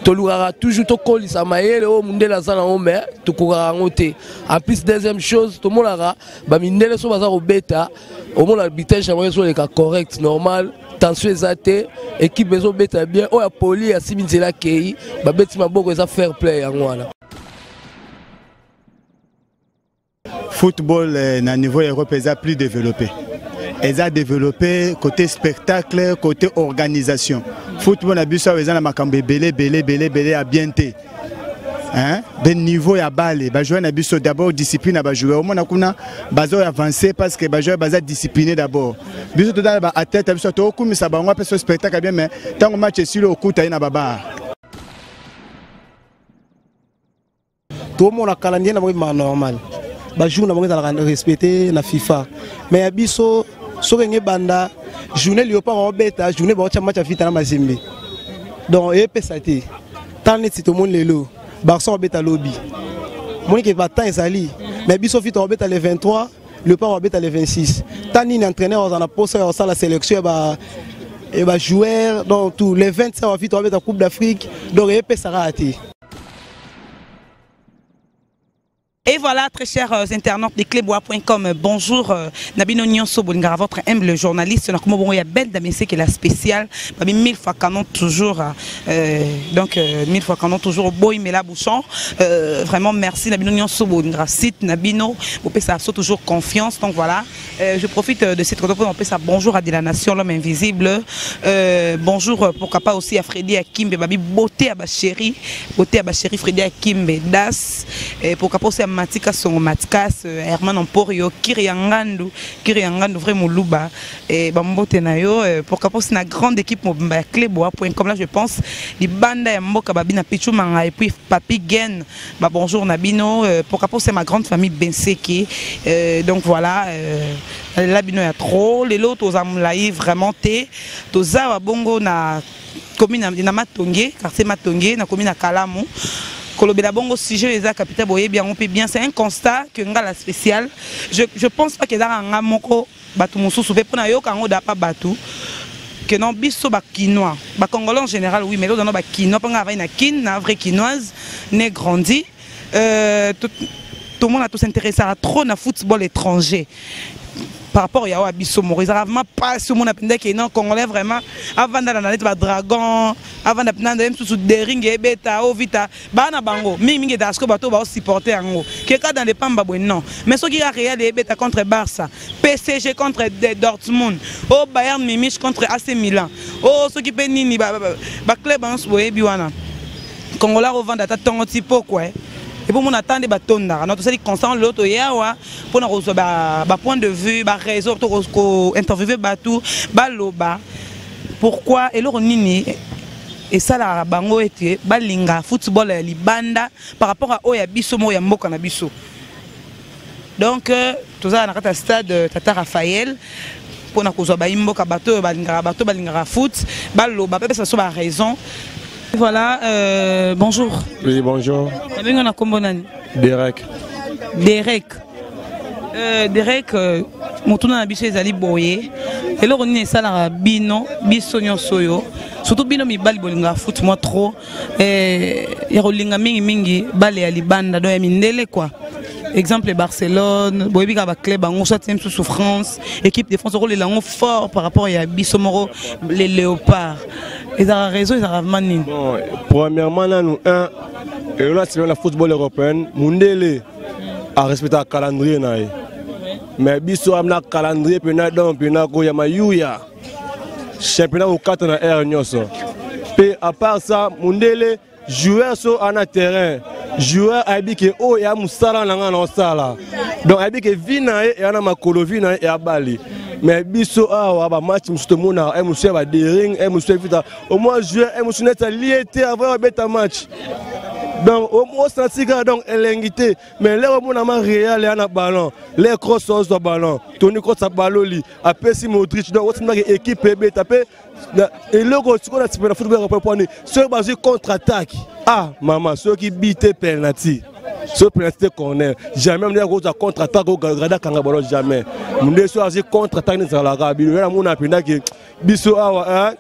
tolukaka toujours tokolisa mayele o mundele aza na mais tokokaka yango te. En plus deuxième chose tomonaka bamindele so baza kobeta omona arbitrage yango ezoleka correct normal tension ezate équipe ezobeta bien oya poli ya simi nzela kei babeti maboko eza fair play yango wana. Football na niveau européen plus développé. Ils ont développé côté spectacle, côté organisation. Football na biso ils ont makambe belé à bienté. Hein? Ben niveau ya balle, ba jouer na biso d'abord discipline à ba jouer. Au moins kuna bazo avancer parce que ba jouer baza discipliné d'abord. Biso tout dans ba athlète biso to ku mi sa ba ngwa pe spectacle bien mais tant match sur le coup ta na baba. Tout le monde a calendrier na normal. Ba jour na bango respecter na FIFA. Mais abiso Sorenge banda journée Léopard beta journée ba match à fita na mazembe. Donc et pesate. Tant net tout le monde lelo. Barça beta lobby. Monique va temps ezali. Mais biso fita beta le 23, Léopard beta le 26. Tant ni entraîneur on a posé ça la sélection et ba joueur donc tous les 25 on fita beta Coupe d'Afrique. Donc et pesarati. Et voilà, très chers internautes de clébois.com, bonjour Nabino Nyonso Bolingara, votre humble journaliste. Il y a belle d'amitié qui est la spéciale. 1000 fois canon toujours, donc 1000 fois canon toujours au boy mais la bouchon. Vraiment merci Nabino Nyonso Bolingara, site Nabino, vous pouvez ça toujours confiance. Donc voilà, je profite de cette rencontre pour ça. Bonjour à de la nation, l'homme invisible. Bonjour pourquoi pas aussi à Freddy Akimbe, babi beauté à ma chérie Freddy Akimbe Das. Pourquoi pas aussi à Matika Songo Matikas, Herman Emporio, Kiriangandu vraiment Luba et Bambote Nayo, pourquoi pas c'est une grande équipe clébois.com là je pense les bandes Mboka Babina Pichu Manga et puis Papi Gen, bonjour Nabino, pourquoi pas c'est ma grande famille Benseki, donc voilà Labino ya trop, les lots aux amlaï vraiment té, toza bongo na commune na Matongé, quartier Matongé, na commune na Kalamu. Kolobela bongo sujet les capitaine boye bien on peut bien c'est un constat que ngala spécial je pense pas que dans nga moko batu mususu pe pona yo kango da pa batu que non biso ba quinois ba congolais en général oui mais là dans ba quinois pas nga na kin na vrai quinoise né grandi tout le monde a tout s'intéresser à trop na football étranger. Par rapport à Abisso Maurice, vraiment pas ce monde a qui non congolais vraiment avant d'aller dans dragon, avant d'aller sous des rings et bêta au vita, bana bango, mingi d'asko bateau va supporter en haut. Quelqu'un dans les pamba non. Mais ce qui a réel et bêta contre Barça, PSG contre Dortmund, oh Bayern Munich contre AC Milan, oh ce qui peut nini ba club en soirée biwana. Congolais revend à ton typo quoi. Et pour mon attendre batonda, notre c'est constant l'autre yawa pour nous recevoir point de vue, réseau, interviewer batou, baloba. Pourquoi et leur nini et ça la bango était balinga football libanda par rapport à oya biso mo ya mboka na biso. Donc tout ça na stade Tata Raphaël pour na kozwa ba imboka bato balinga foot, baloba peut ça soit la raison. Voilà, bonjour. Oui, bonjour. Derek. Derek, mon tour dans la biche ezali boye. Et là on est ça la bino, bisonyo soyo. Surtout bino mi bali bolinga foot moi trop. Et rolinga mingi bali ali banda do ya mindele quoi. Exemple Barcelone, boyebika ba club en soit même sous souffrance, équipe de France rôle est fort par rapport à Bissomoro les léopards. Ils ont raison, ils ont vraiment bon, premièrement là nous et là c'est la football européen, Mundele a respecté le calendrier naï. Mais Bisso a un calendrier pena donc pena ko ya mayuya. Championnat au 4 na air nyoso. Et à part ça, Mundele joueur sur un terrain. Joueur habité oh ya musala nanga na sala. Donc habité vina et ana makolo vina et abali. Mais biso a ba match musto mona e muso ba dering e muso vita au moins joueur e muso net lié avoir un beta match. Donc au moins sentir donc elengité mais là au moins na Real et na ballon les crosses sur ballon Toni Kroos a ballon li après si Modric donc on équipe beta et le gros ce qu'on a type de football européen ce basé contre-attaque. Ah maman ceux qui bitent penalty. Ce penalty corner jamais on a contre-attaque au Gada Kangabalo jamais. On est choisi contre-attaque dans la Arabie. On a pena que biso awa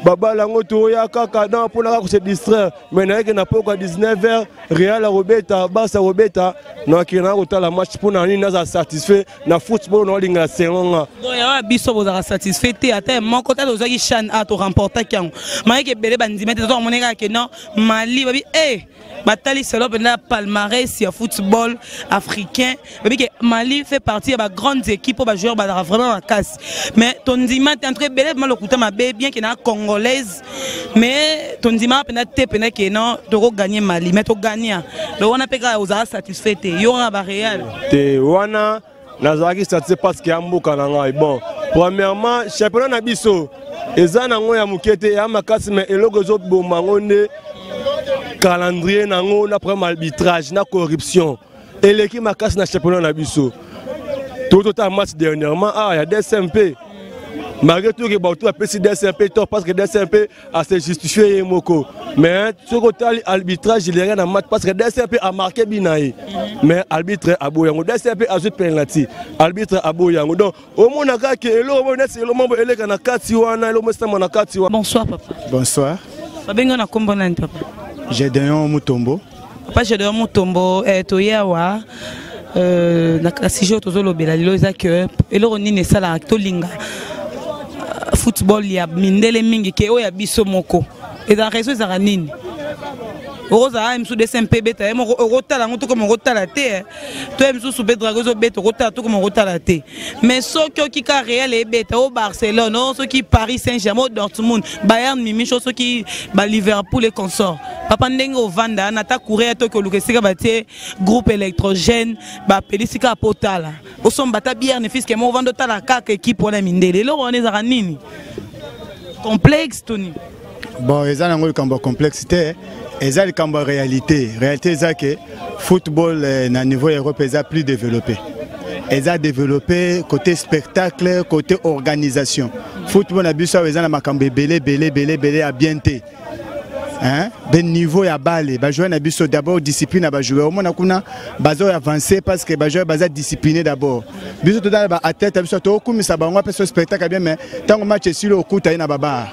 baba lango to ya kaka dans pour na se distraire mais na que na poko 19h Real Robeta Barça Robeta na ki na ko la match pour na ni na satisfait na football no linga selonga donc ya biso bozaka satisfait te ata mon côté ozaki chan a to remporter kiango mai ke bele bandimi te to moneka ke non Mali babi batali selo pena palmarès ya football africain babi ke Mali fait partie de grandes équipes pour jouer ba vraiment en casse mais ton ndima te entre bele mal okuta mabe bien que na congolaise mais ton ndima pena te pena que non to gagner Mali mais to gagner le wana peka oza satisfait te yo na ba Real te wana nazaki satisfait parce que amboka na ngai bon premièrement championnat na biso eza nango ya mukete ya makasi mais eloko zo bomango nde calendrier nango na problème arbitrage na corruption et l'équipe makasi na championnat na biso tout match dernièrement il y a des SMP malgré tout que Bautou a payé des SMP parce que des SMP a se justifié moko mais sur le arbitrage il y a un match parce que des SMP a marqué binaï mais arbitre aboyango des SMP a joué penalty arbitre aboyango donc au moins que elo mo nesi elo mo eleka na kati wana elo mo sama na kati wana. Bonsoir papa. Bonsoir. Babenga na kombo nani papa? Gédéon Mutombo. Papa Gédéon Mutombo toyewa na klasijo tozolobela lelo ezake eloko nini esala tolinga football ya mindele mingi ke oya biso moko eza raison ezaka nini oza msu SMP beta emo rotala ngoto comme rotala te to msu sube dragozo beta rotala to comme rotala te mais soki okika Real e beta au Barcelone soki Paris Saint-Germain Dortmund Bayern Munich soki ba Liverpool et consort papa ndenge ovanda na ta courir to ko lukesika batie groupe électrogène ba pelisika potala osomba ta bière ne fiske mo vando tala kaka équipe wana mindele lo on ezaka nini complexe Tony bon eza nango likambo complexité eza likambo réalité eza que football na niveau Europe eza plus développé eza développé côté spectacle côté organisation football na biso eza na makambo belé à bien te hein ben niveau ya balle ba jouer na biso d'abord discipline ba jouer au mona kuna bazo avancer parce que ba jouer baza discipliné d'abord biso to ba athlète biso to kumisa bango pe spectacle bien mais tango match sur le kuta ina baba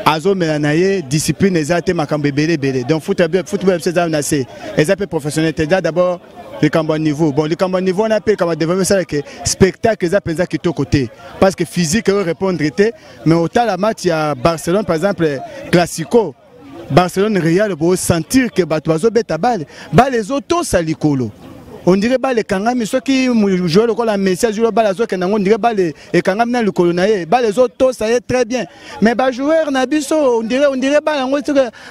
azo melanaye discipline ezate makambo belé donc football c'est ça c'est ezapé professionnel d'abord le cambo niveau bon le cambo niveau on appelle comme développer ça que spectacle ezapé ça qui to côté parce que physique répondre était mais au tal la match à Barcelone par exemple classico Barcelone Real pour sentir que bato beta balle les autos salikolo on dirait pas les kangami ceux qui jouent le la Messi joue balle zo on dirait pas les kangami na le colonaye les autos ça est très bien mais ba joueur na biso on dirait pas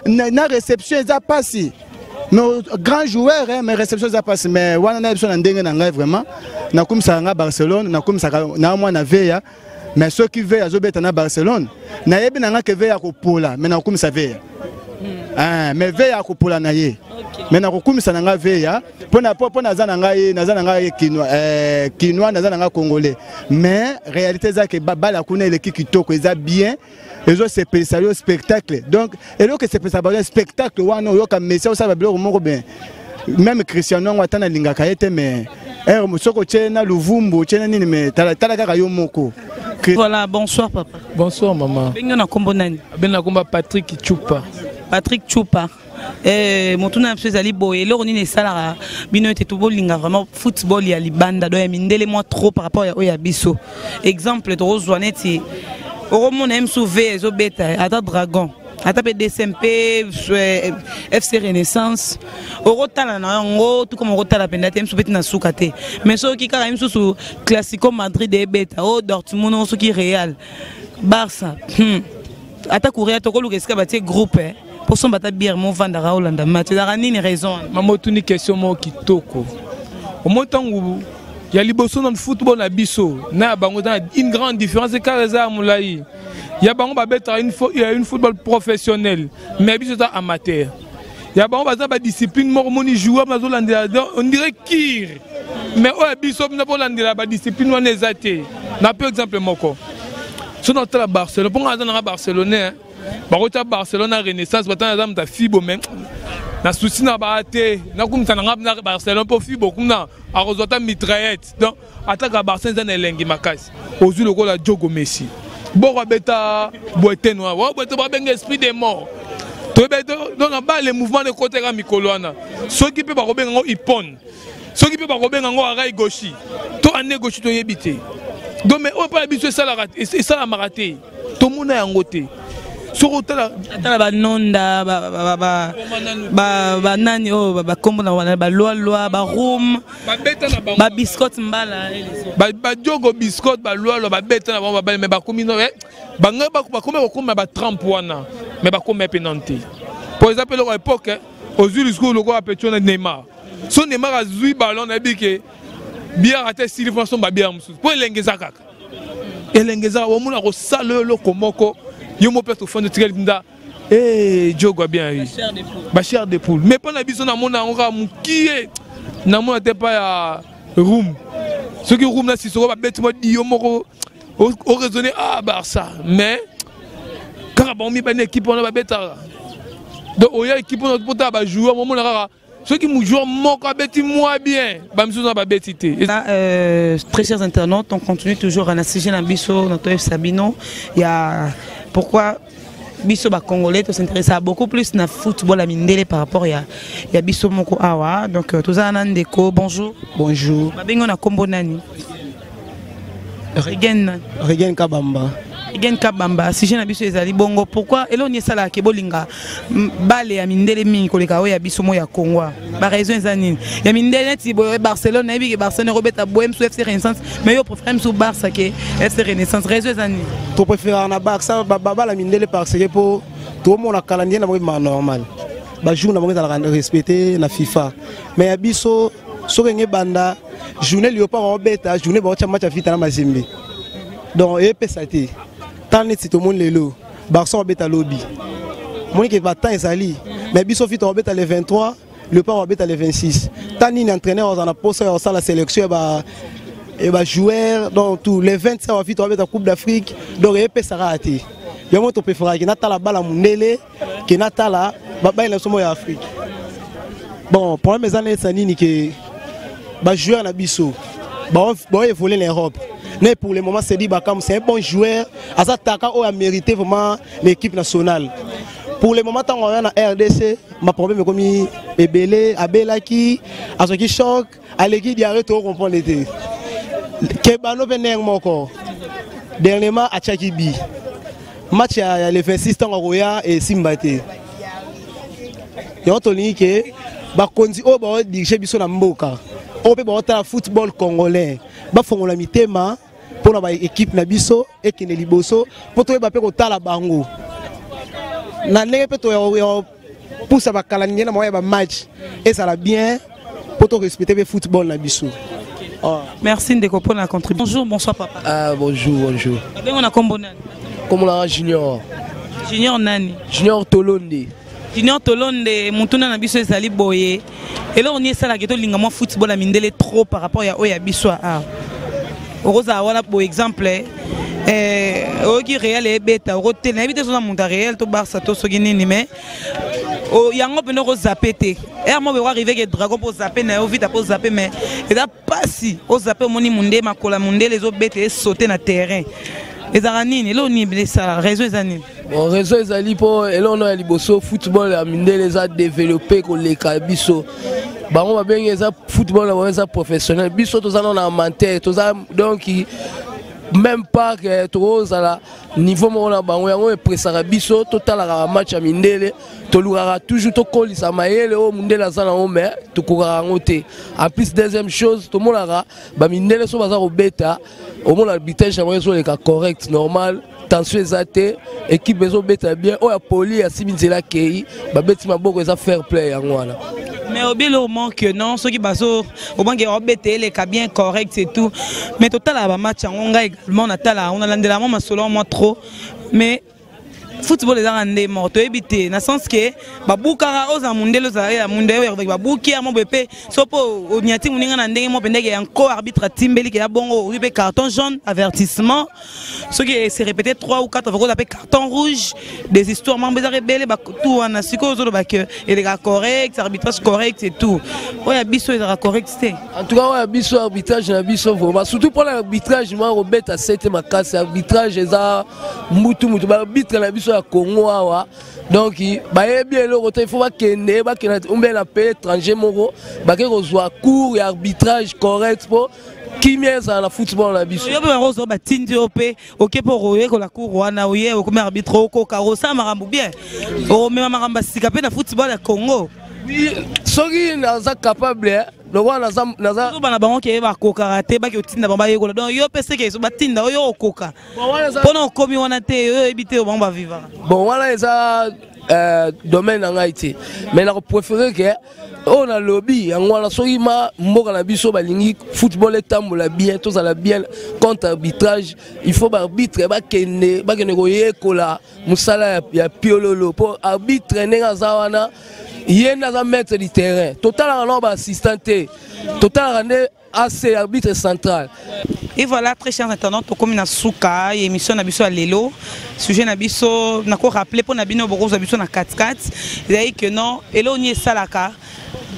na réception ça passe mais grand joueur mais réception ça passe mais wana na biso na ndenge na ngai vraiment na comme ça na Barcelone na comme ça na moi na veya mais ceux qui veillent à beta na Barcelone na yebi na nga que veille ko pola mais na comme ça veille mais veille à couper la naïe. Mais na kokumisa nanga veille pona za nanga kinois na za nanga congolais. Mais réalité ça que bala kuna le kitoko eza bien. Les autres c'est spécial spectacle. Donc et là que c'est spécial spectacle wana yo ka Messi ça va bien moko bien. Même Cristiano watana linga kaete mais soko tchena luvumbu tchena nini mais tala kaka yo moko. Voilà, bonsoir papa. Bonsoir maman. Benga na kombo nani? Ben na komba Patrick Choupa. Patrick Choupa. Motuna mse zali boye loro nini salara bino ete to bolinga vraiment football ya libanda do ya mindele moi trop par rapport à oya biso. Exemple to rozwaneti oromona mso ve zo beta ata dragon. Ata pe DSMP FC Renaissance orotala na ngo tout comme orotala pendate mso beti na sukate mais so ki kaka mso su Classico Madrid e beta o Dortmund so ki Real Barça ata courir to ko lukeska batie groupe pour son bata bière mon vandara Hollanda match la nini raison maman tuni question mo kitoko au montangu ya liboso dans football na biso na bango dans une grande différence car ça moulai ya bango ba beta une football professionnel mais biso ta amateur ya bango baza ba discipline mo moni joueur na Hollanda on dirait kir mais o biso na Hollanda ba discipline wana ezate na par exemple moko so dans la Barcelone pour nga Barcelonais Barota Barcelone Renaissance batana zam ta fibo men na souci na baate na kumta na Barcelone pour fibo kumna a rezota mitraillette donc attaque à Barcelone na elengi makasi ozu lokola Diogo Messi Bora beta boite noir. Wa boite ba benga esprit des morts. To beto donc les mouvements de côté ga mikoloana. Ceux qui peut ba ko benga ngo ipon. Ceux qui peut pas rebenga ngo arai gauchi. To ane gauchi to yebité. Donc mais on pas biso ça la raté et ça la maraté. To mona yangote. Sur tala ba nonda ba nani o ba kombo na ba loi ba room ba biscuit mbala ba jogo biscuit ba loi ba beta na ba mais ba komino ba nga ba komé ba 30 wana mais ba komé penanté. Par exemple à l'époque aux jusqu'au logo a petit Neymar. Son Neymar a zui ballon na bike bien raté Sylvain François ba bien musu. Pour l'engeza kaka. Et l'engeza o mona ko sale lo komoko. Yo mo peut au fond de tirer nda Diogo bien eu ba chair de poule mais pas na biso na mona on mukie na mona te pas ya room ce qui room na si so ba bête mo di yo moko au raisonner Barça mais quand ba mi ba une équipe on ba bête donc oya équipe on peut ba joueur mo na ceux qui nous jouent moko bête moi bien ba miso na ba bêtité. Très chers internautes, on continue toujours à assister na biso notre Sabino. Il y a pourquoi biso ba congolais s'intéresse beaucoup plus na football à mindele par rapport ya biso moko awa donc toza nandeko bonjour. Bonjour. Ba bengo na kombo nani? Regen Kabamba. Regen Kabamba si je na biso ezali bongo pourquoi eloni sala ke bolinga bale ya mindele mingi koleka o ya biso mo ya Congo ba raison ezani ya mindele ti Barcelone na bi Barcelone robeta boem sous FC Renaissance mais yo préfère sous Barça que FC Renaissance raison ezani to préfère na Barça ba la mindele parce que pour tout le monde a calendrier na vraiment normal ba jour na bango za respecter na FIFA mais ya biso sokenge banda journée li pas robeta journée ba cha match afita na mazimbi donc et pesati tant net tout le monde lelo Barça robeta lobby mon qui va temps ezali mais biso fit robeta le 23 le pas robeta le 26 tant ni entraîneur on a posé ça la sélection et ba joueur donc tous les 25 on fit robeta Coupe d'Afrique donc et pesara ati yo mo to préférer qui nata la bala mundele qui nata la ba ina somo ya Afrique bon pour mes années ça ni que ba joueur na biso ba évoluer l'Europe. Mais pour le moment, c'est dit Bakam, c'est un bon joueur. Azataka a mérité vraiment l'équipe nationale. Pour le moment, on est en RDC. Ma problème est comme Ebele, Abelaki, Azoki Choc, Aleki Diarre, tout comprendre l'été. Kebano Bener Moko. Dernièrement, à Tchakibi. Match à le 26 ans à Roya et Simbate. Il y a un toni que Bakondi Oba dirige Bisso na Mboka. On peut voir le football congolais. Ba fongo la mitema pour la équipe na biso et qui ne liboso pour to ba pe ko tala bango na ndenge pe to pour ça ba kalanye na moya ba match et ça la bien pour to respecter le football na biso. Merci Ndeko pour la contribution. Bonjour, bonsoir papa. Ah bonjour. Ben on a combo nani? Comme la Junior. Junior nani? Junior Tolonde. Junior Tolonde mutuna na biso ezali boye. Et là on est ça la ghetto lingama football a mindele trop par rapport à oya biso a. Rosa voilà pour exemple qui réel et bêta roté na bité so na monta réel to Barça to so nini mais o yango peno ko zapete. Et moi be arriver que dragon pour zapper na vite pour zapper mais et là pas si o zapper moni munde makola munde les autres bêtes sauter na terrain. Les aranines là on y blessé ça réseau ezani. Bon réseau ezali pour et là on a liboso football a mindele les a développé ko les kabiso. Bango ba benga za football na ba professionnel biso tozana na amateur toza donc même pas que tozala niveau mo na bango yango e presara biso totala ka match a mindele tolukaka toujours to kolisa mayele o mundela zana o mais tukukaka ngote en plus deuxième chose to monaka ba mindele so baza ko beta au moins l'arbitrage j'aimerais so le cas correct normal tension ezate équipe bezo beta bien o ya poli ya siminzela kei ba beti maboko eza fair play yango wana. Mais au bilan au manque non ceux qui baso au manque embêté les cas bien correct c'est tout mais total à match on a également on a landé la main solo moi trop mais football est en des morts éviter dans sens que babukara aux amundelo za ya mundelo avec babuki à mon bébé sopo onyati muninga na ndenge mo pendeke encore arbitre timbeli ki ya bongo ribe carton jaune avertissement ce qui s'est répété 3 ou 4 fois appelé carton rouge des histoires membres rebelles ba tout on a siko zo ba que et les gars correct arbitrage correct et tout ouais biso est correct c'est en tout cas ouais biso arbitrage na biso vraiment surtout pour l'arbitrage moi Robert a 7 ma casse arbitrage eza mutu ba arbitre na biso ya Congo awa donc ba bien le il faut ba kende ba kende on ben appel étranger moko ba ke kozwa cours et arbitrage correct pour qui mieux dans le football na biso yo ba rozo ba tindi opé OK pour royer ko la cour wana oye ko arbitre ko karosa marambu bien o même maramba sika pe na football ya Congo soki naza capable donc naza bana bango ke ba ko karaté ba ke tinda bamba yekola donc yo pese ke so batinda yo okoka pona komi wana te yo ebite o bamba vivre bon wana eza domaine na ngai mais na préférer que on a lobby yango wana soki ma mboka na biso balingi football etambola bien tozala bien contre arbitrage il faut arbitre bakende ko yekola musala ya piololo pour arbitre nenga za wana yenda za maître du terrain total en assistant total en AC arbitre central. Et voilà, très chers internautes, comme na souka émission na biso lelo sujet na biso na ko rappeler pour na bino boko za biso na 4-4 et que non eloni salaka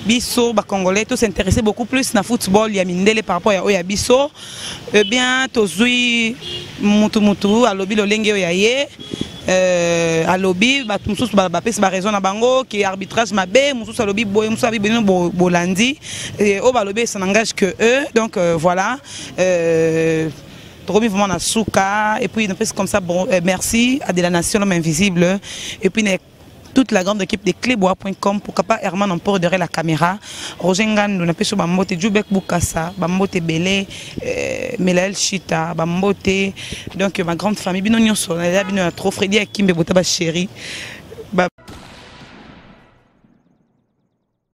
biso ba congolais tous s'intéresser beaucoup plus na football ya mindele par rapport à biso eh bien tozui mutu à lobby lo lenge ya ye à lobby ba mususu ba pesa ba raison na bango qui arbitrage mabe mususu à lobby boy mususu abi bolandi et au ba lobby ça n'engage que eux donc voilà trop vivement na souka et puis comme ça bon merci à de la nation l'homme invisible et puis toute la grande équipe de clébois.com pour capable Herman on peut derrière la caméra Roger Ngandou na peso bambote Jubek Bukasa bambote Belé Melael Chita bambote donc ma grande famille bino nyonso na bino trop Freddy Akimbe botaba chéri